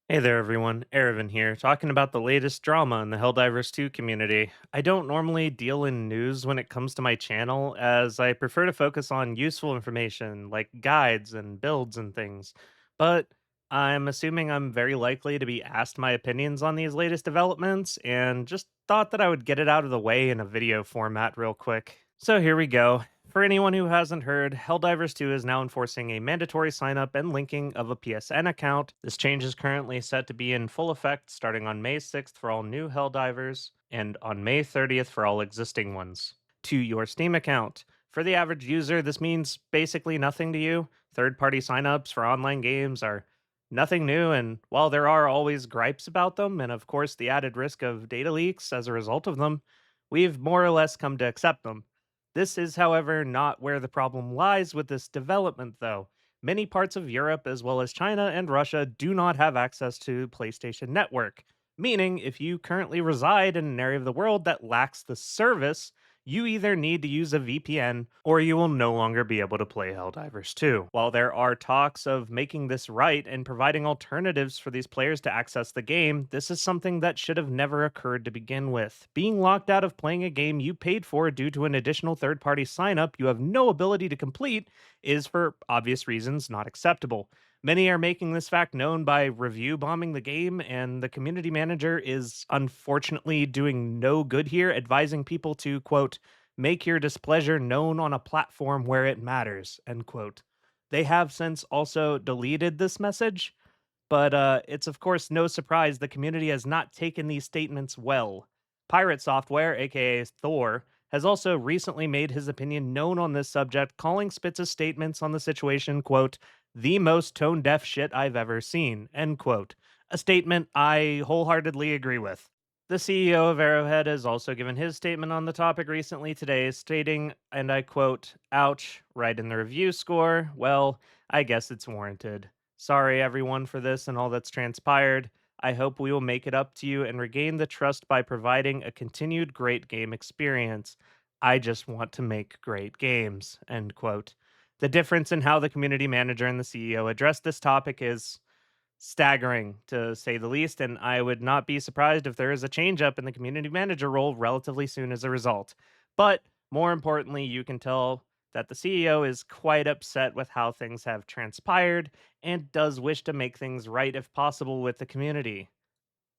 Hey there, everyone. Erevin here, talking about the latest drama in the Helldivers 2 community. I don't normally deal in news when it comes to my channel, as I prefer to focus on useful information like guides and builds and things. But I'm assuming I'm very likely to be asked my opinions on these latest developments, and just thought that I would get it out of the way in a video format real quick. So here we go. For anyone who hasn't heard, Helldivers 2 is now enforcing a mandatory sign up and linking of a PSN account. This change is currently set to be in full effect starting on May 6th for all new Helldivers and on May 30th for all existing ones. To your Steam account. For the average user, this means basically nothing to you. Third party signups for online games are nothing new, and while there are always gripes about them, and of course the added risk of data leaks as a result of them, we've more or less come to accept them. This is, however, not where the problem lies with this development, though. Many parts of Europe, as well as China and Russia, do not have access to PlayStation Network, meaning if you currently reside in an area of the world that lacks the service, you either need to use a VPN or you will no longer be able to play Helldivers 2. While there are talks of making this right and providing alternatives for these players to access the game, this is something that should have never occurred to begin with. Being locked out of playing a game you paid for due to an additional third party sign up you have no ability to complete is, for obvious reasons, not acceptable. Many are making this fact known by review bombing the game, and the community manager is unfortunately doing no good here, advising people to, quote, make your displeasure known on a platform where it matters, end quote. They have since also deleted this message, but it's of course no surprise the community has not taken these statements well. Pirate Software, aka Thor, has also recently made his opinion known on this subject, calling Spitz's statements on the situation, quote, the most tone deaf shit I've ever seen, end quote. A statement I wholeheartedly agree with. The CEO of Arrowhead has also given his statement on the topic recently today, stating, and I quote, ouch, right in the review score. Well, I guess it's warranted. Sorry, everyone, for this and all that's transpired. I hope we will make it up to you and regain the trust by providing a continued great game experience. I just want to make great games. End quote. The difference in how the community manager and the CEO addressed this topic is staggering, to say the least, and I would not be surprised if there is a change up in the community manager role relatively soon as a result. But more importantly, you can tell that the CEO is quite upset with how things have transpired and does wish to make things right if possible with the community.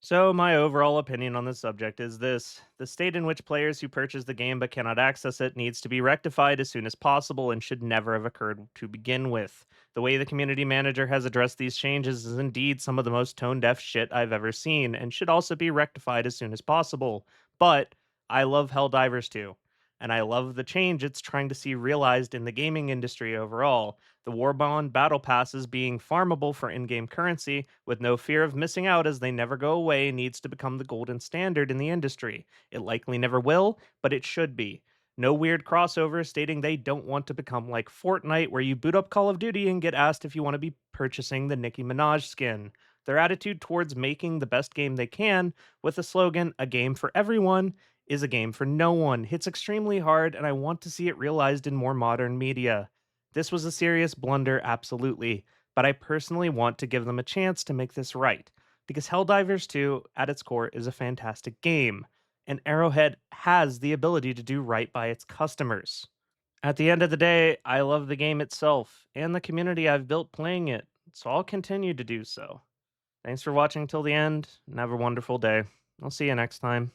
So, my overall opinion on this subject is this: the state in which players who purchase the game but cannot access it needs to be rectified as soon as possible and should never have occurred to begin with. The way the community manager has addressed these changes is indeed some of the most tone deaf shit I've ever seen and should also be rectified as soon as possible. But I love Helldivers 2, and I love the change it's trying to see realized in the gaming industry overall. The Warbond battle passes being farmable for in game currency with no fear of missing out as they never go away needs to become the golden standard in the industry. It likely never will, but it should be. No weird crossover stating they don't want to become like Fortnite, where you boot up Call of Duty and get asked if you want to be purchasing the Nicki Minaj skin. Their attitude towards making the best game they can, with the slogan, a game for everyone, is a game for no one, hits extremely hard, and I want to see it realized in more modern media. This was a serious blunder, absolutely, but I personally want to give them a chance to make this right, because Helldivers 2, at its core, is a fantastic game, and Arrowhead has the ability to do right by its customers. At the end of the day, I love the game itself and the community I've built playing it, so I'll continue to do so. Thanks for watching till the end, and have a wonderful day. I'll see you next time.